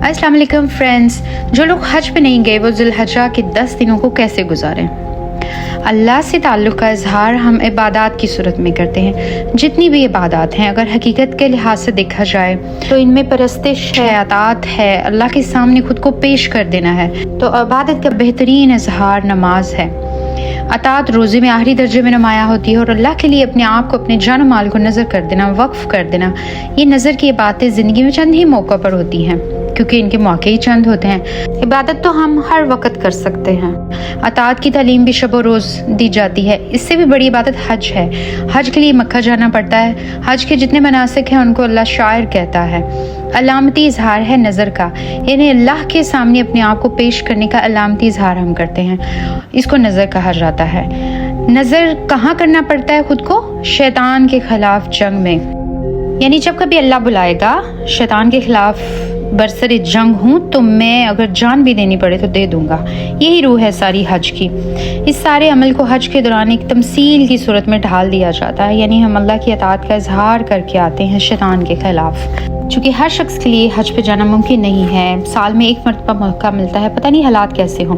अस्सलाम वालेकुम फ्रेंड्स। जो लोग हज पे नहीं गए वो ज़ुल्हज्जा के 10 दिनों को कैसे गुजारें? अल्लाह से ताल्लुक़ का इजहार हम इबादत की सूरत में करते हैं। जितनी भी इबादत हैं अगर हकीकत के लिहाज से देखा जाए तो इनमें परस्तिश है, अतात है, अल्लाह के सामने खुद को पेश कर देना है। तो इबादत का बेहतरीन इजहार नमाज है। अतात रोज़े में आखिरी दर्जे में नुमाया होती है और अल्लाह के लिए अपने आप को, अपने जान माल को नज़र कर देना, वक्फ़ कर देना। ये नज़र की बातें ज़िंदगी में चंद ही मौक़ों पर होती हैं क्योंकि इनके मौके ही चंद होते हैं। इबादत तो हम हर वक्त कर सकते हैं। अतात की तालीम भी शब व रोज़ दी जाती है। इससे भी बड़ी इबादत हज है। हज के लिए मक्का जाना पड़ता है। हज के जितने मनासिक हैं उनको अल्लाह शायर कहता है। अलामती इजहार है नज़र का, यानी अल्लाह के सामने अपने आप को पेश करने का अलामती इजहार हम करते हैं। इसको नज़र कहा जाता है। नज़र कहाँ करना पड़ता है खुद को? शैतान के खिलाफ जंग में, यानी जब कभी अल्लाह बुलाएगा शैतान के खिलाफ बरसरे जंग हूँ तो मैं अगर जान भी देनी पड़े तो दे दूंगा। यही रूह है सारी हज की। इस सारे अमल को हज के दौरान एक तमसील की सूरत में ढाल दिया जाता है, यानी हम अल्लाह की अताअत का इजहार करके आते हैं शैतान के खिलाफ। चूँकि हर शख्स के लिए हज पे जाना मुमकिन नहीं है, साल में एक मरतबा मौका मिलता है, पता नहीं हालात कैसे हों,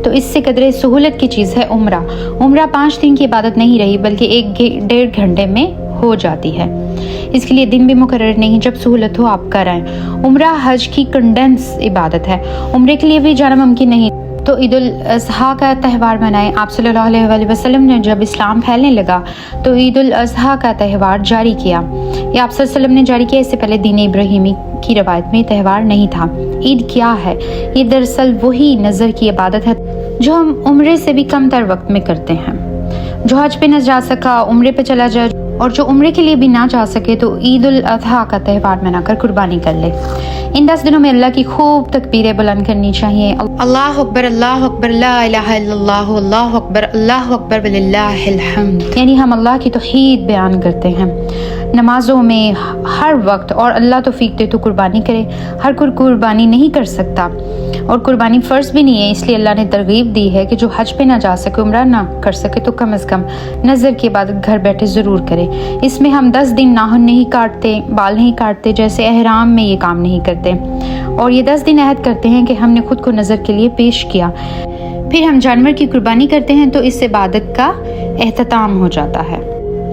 तो इससे कदरे सहूलत की चीज़ है उम्रा। उम्रा 5 दिन की इबादत नहीं रही बल्कि 1-1.5 घंटे में हो जाती है। इसके लिए दिन भी मुकर्रर नहीं, जब सहूलत हो आप कराएं। उम्रा हज की कंडेंस इबादत है। उम्रे के लिए भी जाना मुमकिन नहीं तो ईद उल अज़हा का त्यौहार मनाएं। आप सल्लल्लाहु अलैहि वसल्लम ने जब इस्लाम फैलने लगा तो ईद उल अज़हा का त्यौहार जारी किया। ये आप सल्लल्लाहु अलैहि वसल्लम ने जारी किया। इससे पहले दीन इब्राहिमी की रवायत में त्यौहार नहीं था। ईद क्या है? ये दरअसल वही नज़र की इबादत है जो हम उम्रे से भी कम तर वक्त में करते हैं। जो हज पे न जा सका उम्रे पे चला जाए, और जो उम्रे के लिए भी ना जा सके तो ईद उल अज़हा का त्यौहार मनाकर कुर्बानी कर ले। इन 10 दिनों में अल्लाह की खूब तकबीरें बुलंद करनी चाहिए। अल्लाह अकबर, अल्लाह अकबर, ला इलाहा इल्लल्लाह, अल्लाह अकबर वलिल्लाहिल हम्द, यानी हम अल्लाह की तौहीद बयान करते हैं नमाजों में हर वक्त। और अल्लाह तौफीक दे तो कुर्बानी करे। हर कोई कुर्बानी नहीं कर सकता और कुर्बानी फ़र्ज भी नहीं है, इसलिए अल्लाह ने तरगीब दी है कि जो हज पे ना जा सके, उम्रा ना कर सके तो कम अज़ कम नज़र की इबादत घर बैठे ज़रूर करे। इसमें हम 10 दिन नाखून नहीं काटते, बाल नहीं काटते, जैसे एहराम में ये काम नहीं करते। और ये 10 दिन अहद करते हैं कि हमने खुद को नज़र के लिए पेश किया। फिर हम जानवर की कुर्बानी करते हैं तो इस इबादत का एहतताम हो जाता है।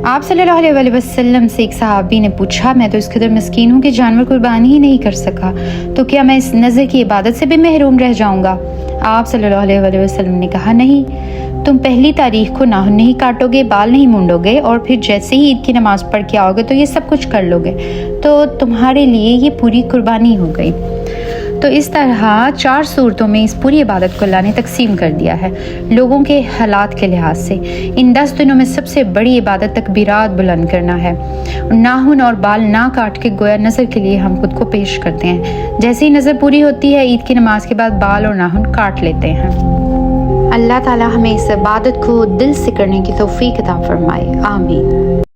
आप सल्लल्लाहु अलैहि वसल्लम से एक सहाबी ने पूछा, मैं तो इस कदर मस्कीन हूँ कि जानवर कुर्बानी ही नहीं कर सका, तो क्या मैं इस नज़र की इबादत से भी महरूम रह जाऊँगा? आप सल्लल्लाहु अलैहि वसल्लम ने कहा, नहीं, तुम पहली तारीख को नाखून नहीं काटोगे, बाल नहीं मुंडोगे और फिर जैसे ही ईद की नमाज़ पढ़ के आओगे तो ये सब कुछ कर लोगे, तो तुम्हारे लिए ये पूरी कुर्बानी हो गई। तो इस तरह 4 सूरतों में इस पूरी इबादत को अल्लाह ने तकसीम कर दिया है लोगों के हालात के लिहाज से। इन 10 दिनों में सबसे बड़ी इबादत तकबीरात बुलंद करना है। नाखून और बाल ना काट के गोया नज़र के लिए हम खुद को पेश करते हैं। जैसे ही नज़र पूरी होती है ईद की नमाज के बाद बाल और नाखून काट लेते हैं। अल्लाह ताला हमें इस इबादत को दिल से करने की तौफीक अता फरमाए। आमीन।